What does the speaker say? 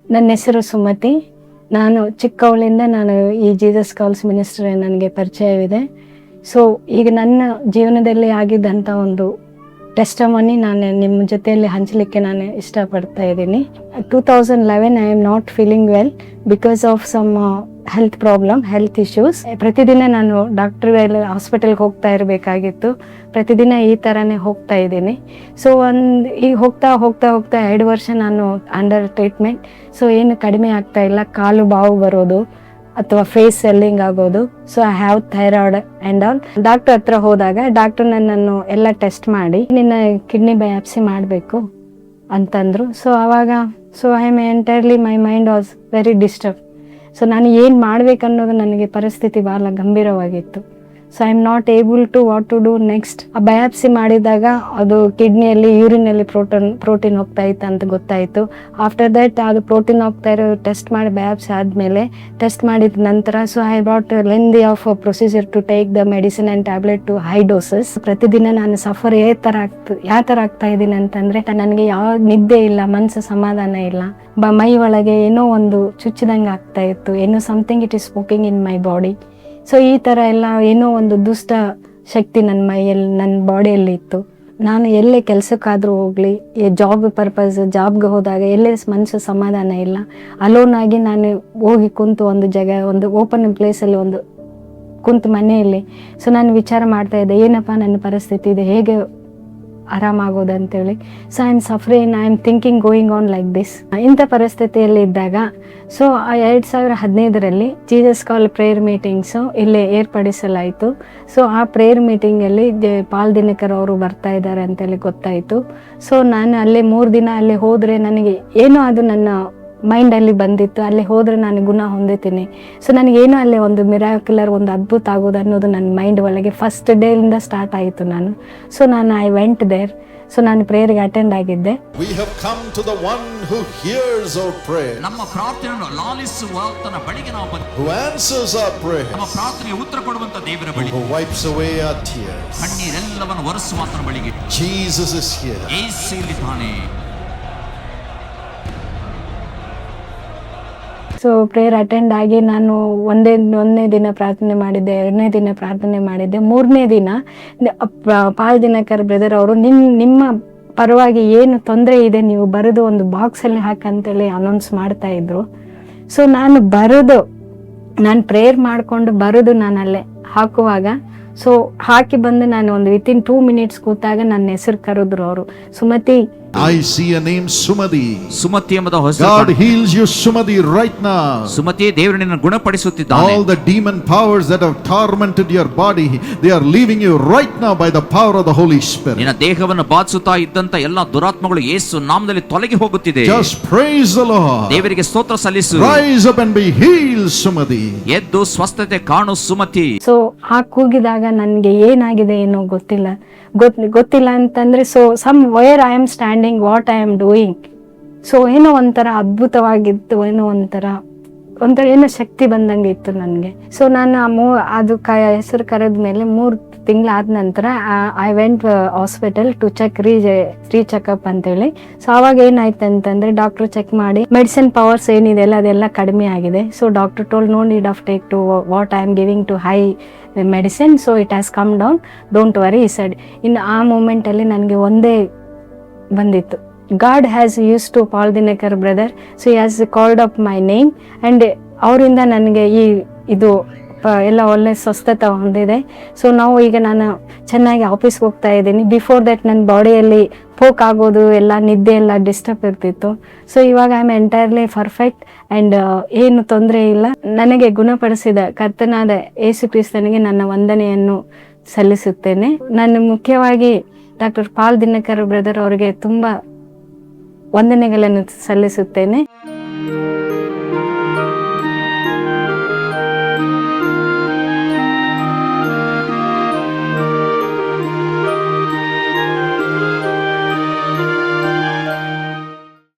ನನ್ನ ಹೆಸರು ಸುಮತಿ. ನಾನು ಚಿಕ್ಕವಳಿಂದ ಈ ಜೀಸಸ್ ಕಾಲ್ಸ್ ಮಿನಿಸ್ಟ್ರಿ ನನಗೆ ಪರಿಚಯವಿದೆ. ಸೊ ಈಗ ನನ್ನ ಜೀವನದಲ್ಲಿ ಆಗಿದ್ದಂಥ ಒಂದು ಟೆಸ್ಟಮನಿ ನಾನು ನಿಮ್ಮ ಜೊತೆಯಲ್ಲಿ ಹಂಚಲಿಕ್ಕೆ ನಾನು ಇಷ್ಟಪಡ್ತಾ ಇದ್ದೀನಿ. 2011 I am not feeling well because of some health issues. ಪ್ರತಿದಿನ ನಾನು ಹಾಸ್ಪಿಟಲ್ಗೆ ಹೋಗ್ತಾ ಇರಬೇಕಾಗಿತ್ತು. ಪ್ರತಿದಿನ ಈ ಥರನೇ ಹೋಗ್ತಾ ಇದ್ದೀನಿ. ಸೊ ಈಗ ಹೋಗ್ತಾ 2 ವರ್ಷ ನಾನು ಅಂಡರ್ ಟ್ರೀಟ್ಮೆಂಟ್. ಸೊ ಏನು ಕಡಿಮೆ ಆಗ್ತಾ ಇಲ್ಲ. ಕಾಲು ಬಾವು ಬರೋದು ಅಥವಾ ಫೇಸ್ ಸ್ವೆಲ್ಲಿಂಗ್ ಆಗೋದು. So I have thyroid and all. Doctor ಹತ್ರ ಹೋದಾಗ ಡಾಕ್ಟರ್ ನನ್ನನ್ನು ಎಲ್ಲ ಟೆಸ್ಟ್ ಮಾಡಿ ನಿನ್ನ ಕಿಡ್ನಿ ಬಯಾಪ್ಸಿ ಮಾಡಬೇಕು ಅಂತಂದರು. ಸೊ ಆವಾಗ I am entirely my mind was very disturb. So ನಾನು ಏನು ಮಾಡಬೇಕನ್ನೋದು ನನಗೆ ಪರಿಸ್ಥಿತಿ ಭಾಳ ಗಂಭೀರವಾಗಿತ್ತು. So I am not able to what to do next. ಆ ಬಯಾಪ್ಸಿ ಮಾಡಿದಾಗ ಅದು ಕಿಡ್ನಿಯಲ್ಲಿ ಯೂರಿನಲ್ಲಿ ಪ್ರೋಟೀನ್ ಹೋಗ್ತಾ ಇತ್ತು ಅಂತ ಗೊತ್ತಾಯಿತು. ಆಫ್ಟರ್ ದಟ್ ಅದು ಪ್ರೋಟೀನ್ ಹೋಗ್ತಾ ಇರೋ ಟೆಸ್ಟ್ ಮಾಡಿ ಬಯಾಪ್ಸಿ ಆದಮೇಲೆ ಟೆಸ್ಟ್ ಮಾಡಿದ ನಂತರ so I bought lengthy of procedure to take the medicine and tablet to high doses. ಪ್ರತಿದಿನ ನಾನು ಸಫರ್ ಯಾವ ಥರ ಆಗ್ತಾ ಇದ್ದೀನಿ ಅಂತಂದರೆ ನನಗೆ ಯಾವ ನಿದ್ದೆ ಇಲ್ಲ, ಮನಸ್ಸು ಸಮಾಧಾನ ಇಲ್ಲ, ಮೈ ಒಳಗೆ ಏನೋ ಒಂದು ಚುಚ್ಚಿದಂಗೆ ಆಗ್ತಾ ಇತ್ತು. ಏನೋ something it is smoking in my body. So ಈ ಥರ ಎಲ್ಲ ಏನೋ ಒಂದು ದುಷ್ಟ ಶಕ್ತಿ ನನ್ನ ಮೈಯಲ್ಲಿ, ನನ್ನ ಬಾಡಿಯಲ್ಲಿ ಇತ್ತು. ನಾನು ಎಲ್ಲೇ ಕೆಲಸಕ್ಕಾದರೂ ಹೋಗಲಿ, ಜಾಬ್ಗೆ ಹೋದಾಗ ಎಲ್ಲೇ ಮನಸ್ಸು ಸಮಾಧಾನ ಇಲ್ಲ. ಅಲೋನ್ ಆಗಿ ನಾನು ಹೋಗಿ ಕುಂತು ಒಂದು ಓಪನ್ ಪ್ಲೇಸಲ್ಲಿ ಕುಂತು ಮನೆಯಲ್ಲಿ ಸೊ ನಾನು ವಿಚಾರ ಮಾಡ್ತಾ ಇದ್ದೆ, ಏನಪ್ಪ ನನ್ನ ಪರಿಸ್ಥಿತಿ ಇದೆ, ಹೇಗೆ ಆರಾಮಾಗೋದು ಅಂತೇಳಿ. So I am suffering, I am thinking going on like this. ಇಂಥ ಪರಿಸ್ಥಿತಿಯಲ್ಲಿ ಇದ್ದಾಗ ಸೊ 2015 ಜೀಸಸ್ ಕಾಲ್ ಪ್ರೇಯರ್ ಮೀಟಿಂಗ್ಸು ಇಲ್ಲೇ ಏರ್ಪಡಿಸಲಾಯಿತು. ಸೊ ಆ ಪ್ರೇಯರ್ ಮೀಟಿಂಗಲ್ಲಿ ಪಾಲ್ ದಿನಕರ್ ಅವರು ಬರ್ತಾ ಇದ್ದಾರೆ ಅಂತೇಳಿ ಗೊತ್ತಾಯಿತು. ಸೊ ನಾನು ಅಲ್ಲೇ 3 ದಿನ ಅಲ್ಲಿ ಹೋದರೆ ನನಗೆ ಏನೋ ಅದು ನನ್ನ ಮೈಂಡಲ್ಲಿ ಬಂದಿತ್ತು, ಅಲ್ಲಿ ಹೋದರೆ ನಾನು ಗುಣ ಹೊಂದುತ್ತೀನಿ. ಸೊ ನನಗೇನೋ ಅಲ್ಲಿ ಒಂದು ಮಿರಾಕ್ಯುಲರ್, ಒಂದು ಅದ್ಭುತ ಆಗೋದು ಅನ್ನೋದು ನನ್ನ ಮೈಂಡ್ ಒಳಗೆ ಫಸ್ಟ್ ಡೇಯಿಂದ ಸ್ಟಾರ್ಟ್ ಆಯಿತು. So I went there. So ನಾನು ಪ್ರೇಯರ್ಗೆ ಅಟೆಂಡ್ ಆಗಿದ್ದೆ. We have come to the one who hears our prayer. ನಮ್ಮ ಪ್ರಾರ್ಥನೆಯನ್ನು ಲಾಲಿಸುವಾತನ ಬಳಿಗೆ ನಾವು ಬಂದಿದ್ದೇವೆ. Who answers our prayer. ನಮ್ಮ ಪ್ರಾರ್ಥನೆಗೆ ಉತ್ತರ ಕೊಡುವಂತ ದೇವರ ಬಳಿ. Who wipes away our tears. ಕಣ್ಣೀರೆಲ್ಲವನ್ನು ಒರೆಸುವಾತನ ಬಳಿಗೆ. Jesus is here. ಯೇಸು ಇಲ್ಲಿದ್ದಾನೆ. ಸೊ ಪ್ರೇಯರ್ ಅಟೆಂಡ್ ಆಗಿ ನಾನು ಒಂದನೇ ದಿನ ಪ್ರಾರ್ಥನೆ ಮಾಡಿದ್ದೆ, 2ನೇ ದಿನ ಪ್ರಾರ್ಥನೆ ಮಾಡಿದ್ದೆ. 3ನೇ ದಿನ ಪಾಲ್ ದಿನಕರ್ ಬ್ರದರ್ ಅವರು ನಿಮ್ಮ ಪರವಾಗಿ ಏನು ತೊಂದರೆ ಇದೆ ನೀವು ಬರೆದು ಒಂದು ಬಾಕ್ಸಲ್ಲಿ ಹಾಕಂತೇಳಿ ಅನೌನ್ಸ್ ಮಾಡ್ತಾ ಇದ್ರು. ಸೊ ನಾನು ಪ್ರೇಯರ್ ಮಾಡಿಕೊಂಡು ಬರೆದು ನಾನು ಅಲ್ಲೇ ಹಾಕುವಾಗ ಸೊ ಹಾಕಿ ಬಂದು ನಾನು ಒಂದು ವಿತಿನ್ 2 ಮಿನಿಟ್ಸ್ ಕೂತಾಗ ನನ್ನ ಹೆಸರು ಕರೆದ್ರು ಅವರು, Sumathi. I see a name Sumati. Sumathi ಎಂಬುದ ಹೆಸರು. God heals you Sumati right now. Sumathi ದೇವರು ನಿನ್ನನ್ನು ಗುಣಪಡಿಸುತ್ತಿದ್ದಾನೆ. All the demon powers that have tormented your body, they are leaving you right now by the power of the Holy Spirit. ನಿನ್ನ ದೇಹವನ್ನು ಬಾಧಿಸುತ್ತಾ ಇದ್ದಂತ ಎಲ್ಲ ದುರಾತ್ಮಗಳು ಯೇಸು ನಾಮದಲ್ಲಿ ತೊಲಗಿ ಹೋಗುತ್ತಿದೆ. Just praise the Lord. ದೇವರಿಗೆ ಸ್ತೋತ್ರ ಸಲ್ಲಿಸು. Rise up and be healed Sumati. ಎದ್ದು ಸ್ವಸ್ಥತೆ ಕಾಣು ಸುಮತಿ. ಸೊ ಆ ಕೂಗಿದಾಗ ನನಗೆ ಏನಾಗಿದೆ ಏನೋ ಗೊತ್ತಿಲ್ಲ ಅಂತಂದ್ರೆ so somewhere I am standing, what I am doing. So ಏನೋ ಒಂಥರ ಅದ್ಭುತವಾಗಿತ್ತು, ಏನೋ ಒಂಥರ ಏನೋ ಶಕ್ತಿ ಬಂದಂಗೆ ಇತ್ತು ನನಗೆ. ಸೊ ನಾನು ಅದು ಹೆಸರು ಕರೆದ ಮೇಲೆ 3 ತಿಂಗಳಾದ ನಂತರ I went hospital to checkup ಅಂತೇಳಿ. ಸೊ ಅವಾಗ ಏನಾಯ್ತು ಅಂತಂದ್ರೆ ಡಾಕ್ಟರ್ ಚೆಕ್ ಮಾಡಿ ಮೆಡಿಸಿನ್ ಪವರ್ಸ್ ಏನಿದೆ ಅದೆಲ್ಲ ಕಡಿಮೆ ಆಗಿದೆ. So doctor told no need of take to what I am giving to high medicine. So it has come down, don't worry ಈ ಸೈಡ್. ಇನ್ನು ಆ ಮೂಮೆಂಟಲ್ಲಿ ನನಗೆ ಒಂದೇ ಬಂದಿತ್ತು, God has used to Paul Dinekar brother, so he has called up my name and ಅವರಿಂದ ನನಗೆ ಇದು ಎಲ್ಲ ಒಳ್ಳೆ ಸ್ವಸ್ಥತೆ ಹೊಂದಿದೆ. ಸೊ ಈಗ ನಾನು ಚೆನ್ನಾಗಿ ಆಫೀಸ್ಗೆ ಹೋಗ್ತಾ ಇದ್ದೀನಿ. ಬಿಫೋರ್ ದಟ್ ನನ್ನ ಬಾಡಿಯಲ್ಲಿ ಪೋಕ್ ಆಗೋದು ಎಲ್ಲ ನಿದ್ದೆ ಎಲ್ಲ ಡಿಸ್ಟರ್ಬ್ ಇರ್ತಿತ್ತು. ಸೊ ಇವಾಗ I am entirely perfect and ಏನು ತೊಂದರೆ ಇಲ್ಲ. ನನಗೆ ಗುಣಪಡಿಸಿದ ಕರ್ತನಾದ ಯೇಸು ಕ್ರಿಸ್ತನಿಗೆ ನನ್ನ ವಂದನೆಯನ್ನು ಸಲ್ಲಿಸುತ್ತೇನೆ. ನಾನು ಮುಖ್ಯವಾಗಿ ಡಾಕ್ಟರ್ ಪಾಲ್ ದಿನಕರ್ ಬ್ರದರ್ ಅವರಿಗೆ ತುಂಬ ವಂದನೆಗಳನ್ನು ಸಲ್ಲಿಸುತ್ತೇನೆ.